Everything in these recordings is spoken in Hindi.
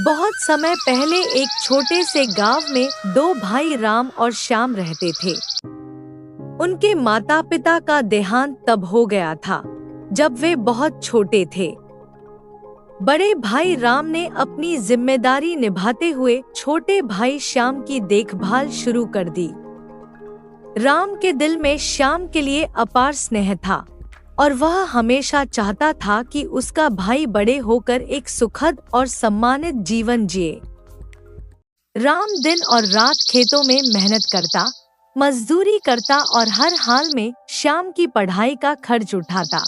बहुत समय पहले एक छोटे से गांव में दो भाई राम और श्याम रहते थे। उनके माता पिता का देहांत तब हो गया था जब वे बहुत छोटे थे। बड़े भाई राम ने अपनी जिम्मेदारी निभाते हुए छोटे भाई श्याम की देखभाल शुरू कर दी। राम के दिल में श्याम के लिए अपार स्नेह था और वह हमेशा चाहता था कि उसका भाई बड़े होकर एक सुखद और सम्मानित जीवन जिए। राम दिन और रात खेतों में मेहनत करता, मजदूरी करता और हर हाल में श्याम की पढ़ाई का खर्च उठाता।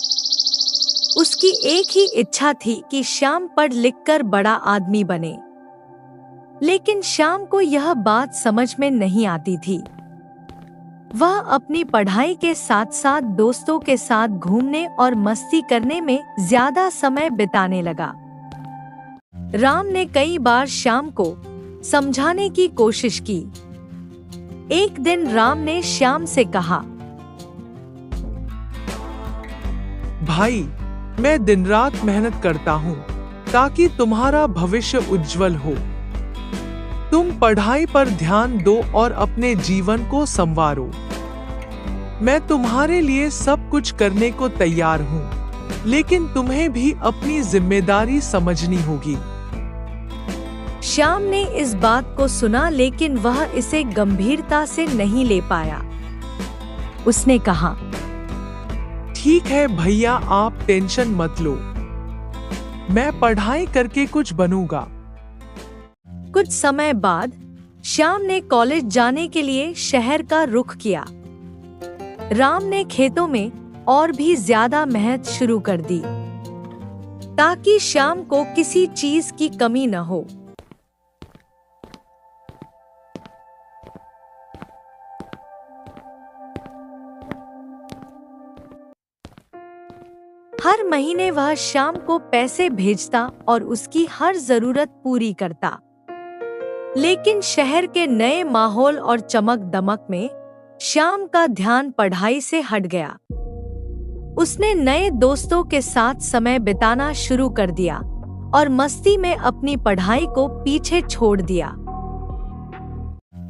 उसकी एक ही इच्छा थी कि श्याम पढ़ लिख कर बड़ा आदमी बने। लेकिन श्याम को यह बात समझ में नहीं आती थी। वह अपनी पढ़ाई के साथ साथ दोस्तों के साथ घूमने और मस्ती करने में ज्यादा समय बिताने लगा। राम ने कई बार श्याम को समझाने की कोशिश की। एक दिन राम ने श्याम से कहा, भाई, मैं दिन रात मेहनत करता हूँ ताकि तुम्हारा भविष्य उज्जवल हो। तुम पढ़ाई पर ध्यान दो और अपने जीवन को संवारो। मैं तुम्हारे लिए सब कुछ करने को तैयार हूँ, लेकिन तुम्हें भी अपनी जिम्मेदारी समझनी होगी। श्याम ने इस बात को सुना, लेकिन वह इसे गंभीरता से नहीं ले पाया। उसने कहा, ठीक है भैया, आप टेंशन मत लो। मैं पढ़ाई करके कुछ बनूंगा। कुछ समय बाद श्याम ने कॉलेज जाने के लिए शहर का रुख किया। राम ने खेतों में और भी ज्यादा मेहनत शुरू कर दी ताकि श्याम को किसी चीज की कमी न हो। हर महीने वह श्याम को पैसे भेजता और उसकी हर जरूरत पूरी करता। लेकिन शहर के नए माहौल और चमक दमक में श्याम का ध्यान पढ़ाई से हट गया। उसने नए दोस्तों के साथ समय बिताना शुरू कर दिया और मस्ती में अपनी पढ़ाई को पीछे छोड़ दिया।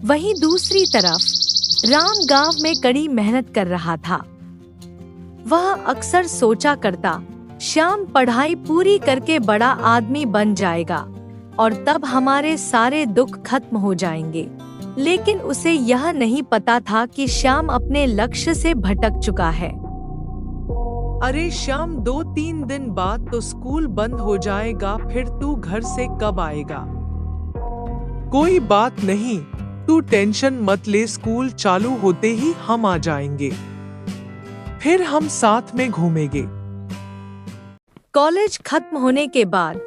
वहीं दूसरी तरफ राम गांव में कड़ी मेहनत कर रहा था। वह अक्सर सोचा करता, श्याम पढ़ाई पूरी करके बड़ा आदमी बन जाएगा और तब हमारे सारे दुख खत्म हो जाएंगे। लेकिन उसे यह नहीं पता था कि श्याम अपने लक्ष्य से भटक चुका है। अरे श्याम, 2-3 दिन बाद तो स्कूल बंद हो जाएगा, फिर तू घर से कब आएगा? कोई बात नहीं, तू टेंशन मत ले, स्कूल चालू होते ही हम आ जाएंगे, फिर हम साथ में घूमेंगे। कॉलेज खत्म होने के बाद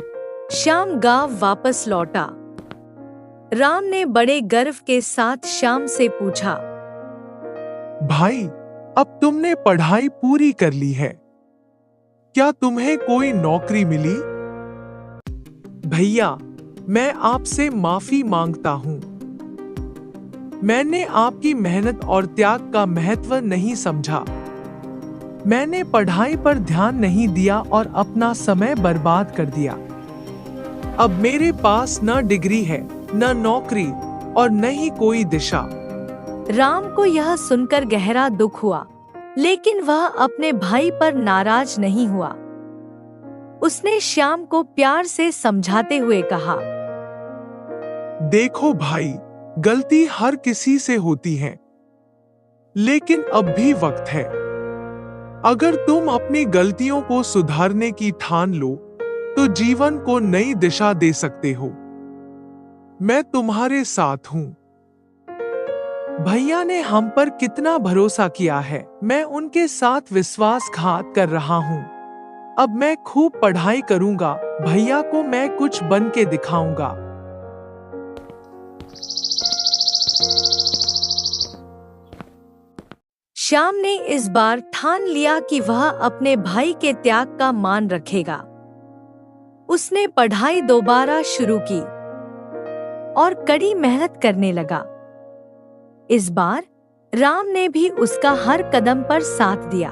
श्याम गांव वापस लौटा। राम ने बड़े गर्व के साथ श्याम से पूछा, भाई, अब तुमने पढ़ाई पूरी कर ली है, क्या तुम्हें कोई नौकरी मिली? भैया, मैं आपसे माफी मांगता हूँ। मैंने आपकी मेहनत और त्याग का महत्व नहीं समझा। मैंने पढ़ाई पर ध्यान नहीं दिया और अपना समय बर्बाद कर दिया। अब मेरे पास न डिग्री है, न नौकरी और न ही कोई दिशा। राम को यह सुनकर गहरा दुख हुआ, लेकिन वह अपने भाई पर नाराज नहीं हुआ। उसने श्याम को प्यार से समझाते हुए कहा, देखो भाई, गलती हर किसी से होती है, लेकिन अब भी वक्त है। अगर तुम अपनी गलतियों को सुधारने की ठान लो, तो जीवन को नई दिशा दे सकते हो। मैं तुम्हारे साथ हूँ। भैया ने हम पर कितना भरोसा किया है, मैं उनके साथ विश्वासघात कर रहा हूँ। अब मैं खूब पढ़ाई करूंगा, भैया को मैं कुछ बन के दिखाऊंगा। श्याम ने इस बार ठान लिया कि वह अपने भाई के त्याग का मान रखेगा। उसने पढ़ाई दोबारा शुरू की और कड़ी मेहनत करने लगा। इस बार राम ने भी उसका हर कदम पर साथ दिया।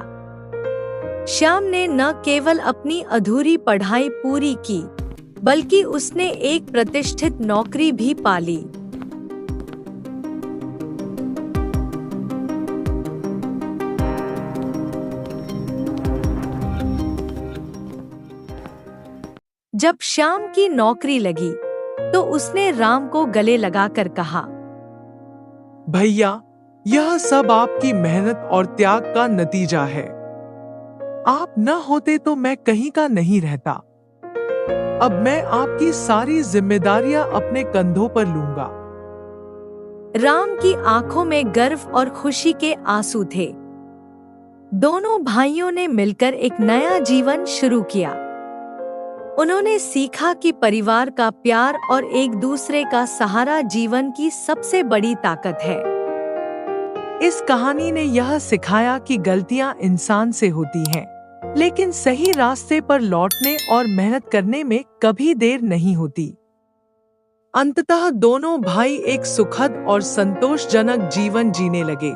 श्याम ने न केवल अपनी अधूरी पढ़ाई पूरी की, बल्कि उसने एक प्रतिष्ठित नौकरी भी पा ली। जब श्याम की नौकरी लगी तो उसने राम को गले लगाकर कहा, भैया, यह सब आपकी मेहनत और त्याग का नतीजा है। आप न होते तो मैं कहीं का नहीं रहता। अब मैं आपकी सारी जिम्मेदारियां अपने कंधों पर लूंगा। राम की आंखों में गर्व और खुशी के आंसू थे। दोनों भाइयों ने मिलकर एक नया जीवन शुरू किया। उन्होंने सीखा कि परिवार का प्यार और एक दूसरे का सहारा जीवन की सबसे बड़ी ताकत है। इस कहानी ने यह सिखाया कि गलतियां इंसान से होती हैं, लेकिन सही रास्ते पर लौटने और मेहनत करने में कभी देर नहीं होती। अंततः दोनों भाई एक सुखद और संतोषजनक जीवन जीने लगे।